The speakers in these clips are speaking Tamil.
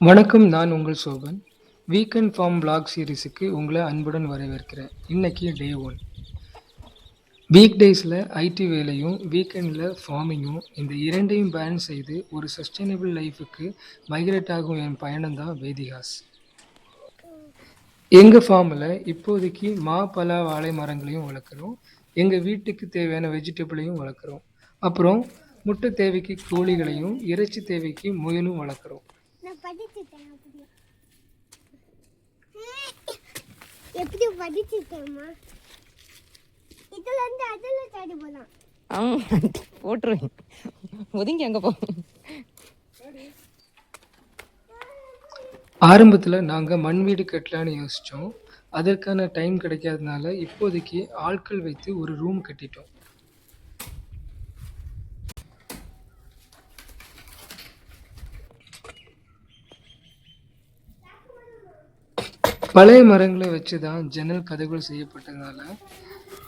வணக்கம். நான் உங்கள் சோபன். வீக்கெண்ட் ஃபார்ம் விளாக் சீரிஸுக்கு உங்களை அன்புடன் வரவேற்கிறேன். இன்னைக்கு டே 1. வீக் டேஸில் ஐடி வேலையும் வீக்கெண்டில் ஃபார்மிங்கும் இந்த இரண்டையும் பேலன்ஸ் செய்து ஒரு சஸ்டைனபிள் லைஃபுக்கு மைக்ரேட் ஆகும் என் பயணம் தான் வேதிகாஸ். எங்கள் ஃபார்மில் இப்போதைக்கு பலா வாழை மரங்களையும் வளர்க்குறோம். எங்கள் வீட்டுக்கு தேவையான வெஜிடபிளையும் வளர்க்குறோம். அப்புறம் முட்டை தேவைக்கு கோழிகளையும் இறைச்சி தேவைக்கு முயலும் வளர்க்குறோம். எப்படி படிச்சிட்டேம்மா? இதுல இருந்து அதுல தேடி போலாம். போட்டுருவேன். ஒதுங்கி அங்க போ. ஆரம்பத்தில் நாங்கள் மண் வீடு கட்டலான்னு யோசித்தோம். அதற்கான டைம் கிடைக்காதனால இப்போதைக்கு ஆட்கள் வைத்து ஒரு ரூம் கட்டிட்டோம். பழைய மரங்களை வச்சு தான் ஜன்னல் கதவுகள் செய்யப்பட்டதுனால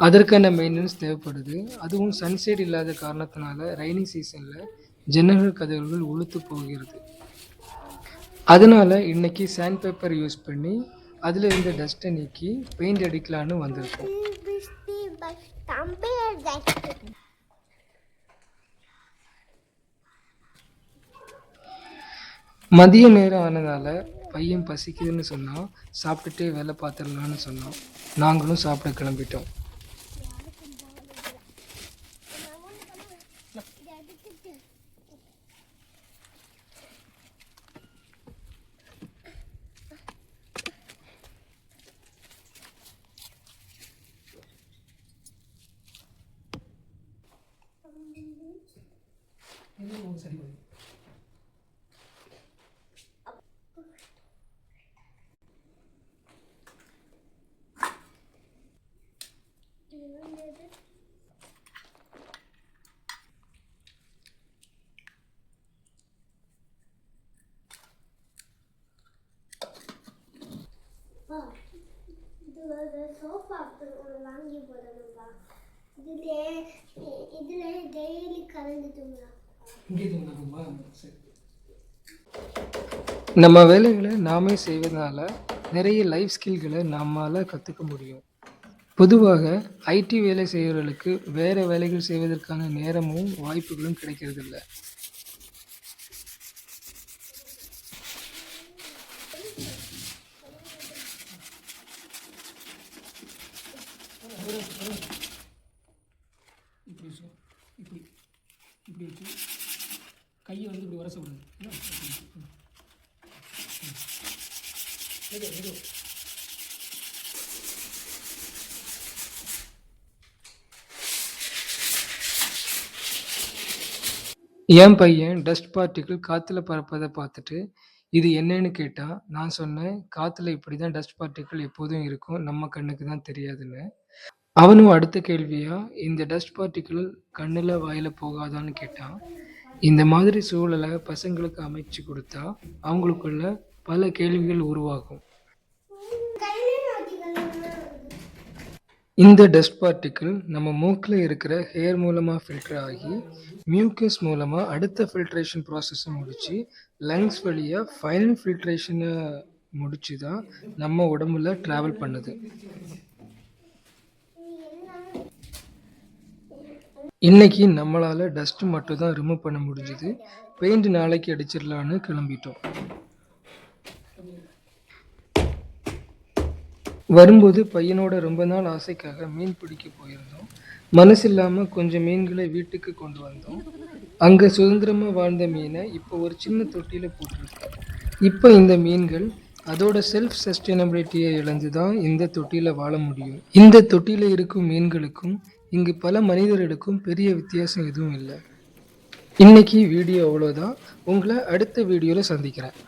அதற்கான மெயின்டெனன்ஸ் தேவைப்படுது. அதுவும் சன்சைட் இல்லாத காரணத்தினால ரெய்னி சீசனில் ஜன்னல்கள் கதவுகள் உளுத்து போகிறது. அதனால் இன்னைக்கு சாண்ட் பேப்பர் யூஸ் பண்ணி அதில் இருந்த டஸ்ட்டை நீக்கி பெயிண்ட் அடிக்கலான்னு வந்திருக்கோம். மதிய நேரம் ஆனதால் பையன் பசிக்குதுன்னு சொன்னான். சாப்பிட்டுட்டே வேலை பார்த்துடலான்னு சொன்னான். நாங்களும் சாப்பிட கிளம்பிட்டோம். சோஃபா வாங்கி போடணும்பா. இதுல டெய்லி கலந்து தூங்கலாம். நம்ம வேலைகளை நாமே செய்வதனால நிறைய லைஃப் ஸ்கில்களை நம்மால் கற்றுக்க முடியும். பொதுவாக ஐடி வேலை செய்கிறவர்களுக்கு வேறு வேலைகள் செய்வதற்கான நேரமும் வாய்ப்புகளும் கிடைக்கிறதில்ல. இப்படி வச்சு கையை வந்து இப்படி உரச விடுங்க. என் பையன் டஸ்ட் பார்ட்டிக்கிள் காற்றுல பறப்பதை பார்த்துட்டு இது என்னன்னு கேட்டான். நான் சொன்னேன், காற்றுல இப்படி தான் டஸ்ட் பார்ட்டிக்கிள் எப்போதும் இருக்கும், நம்ம கண்ணுக்கு தான் தெரியாதுன்னு. அவனும் அடுத்த கேள்வியா, இந்த டஸ்ட் பார்ட்டிக்கிள் கண்ணில் வாயில் போகாதான்னு கேட்டான். இந்த மாதிரி சூழலை பசங்களுக்கு அமைச்சு கொடுத்தா அவங்களுக்குள்ள பல கேள்விகள் உருவாகும். இந்த டஸ்ட் பார்ட்டிக்கிள் நம்ம மூக்கில் இருக்கிற ஹேர் மூலமாக ஃபில்டர் ஆகி மியூக்கஸ் மூலமாக அடுத்த ஃபில்ட்ரேஷன் ப்ராசஸை முடித்து லங்ஸ் வழியாக ஃபைனல் ஃபில்ட்ரேஷனை முடிச்சு தான் நம்ம உடம்புல ட்ராவல் பண்ணுது. இன்னைக்கு நம்மளால் டஸ்ட்டு மட்டும் தான் ரிமூவ் பண்ண முடிஞ்சுது. பெயிண்ட் நாளைக்கு அடிச்சிடலான்னு கிளம்பிட்டோம். வரும்போது பையனோட ரொம்ப நாள் ஆசைக்காக மீன் பிடிக்க போயிருந்தோம். மனசு இல்லாமல் கொஞ்சம் மீன்களை வீட்டுக்கு கொண்டு வந்தோம். அங்கே சுதந்திரமாக வாழ்ந்த மீனை இப்போ ஒரு சின்ன தொட்டியில் போட்டிருக்கோம். இப்போ இந்த மீன்கள் அதோட செல்ஃப் சஸ்டைனபிலிட்டியை இழந்து தான் இந்த தொட்டியில் வாழ முடியும். இந்த தொட்டியில் இருக்கும் மீன்களுக்கும் இங்கு பல மனிதர்களுக்கும் பெரிய வித்தியாசம் எதுவும் இல்லை. இன்னைக்கு வீடியோ அவ்வளோதான். உங்களை அடுத்த வீடியோவில் சந்திக்கிறேன்.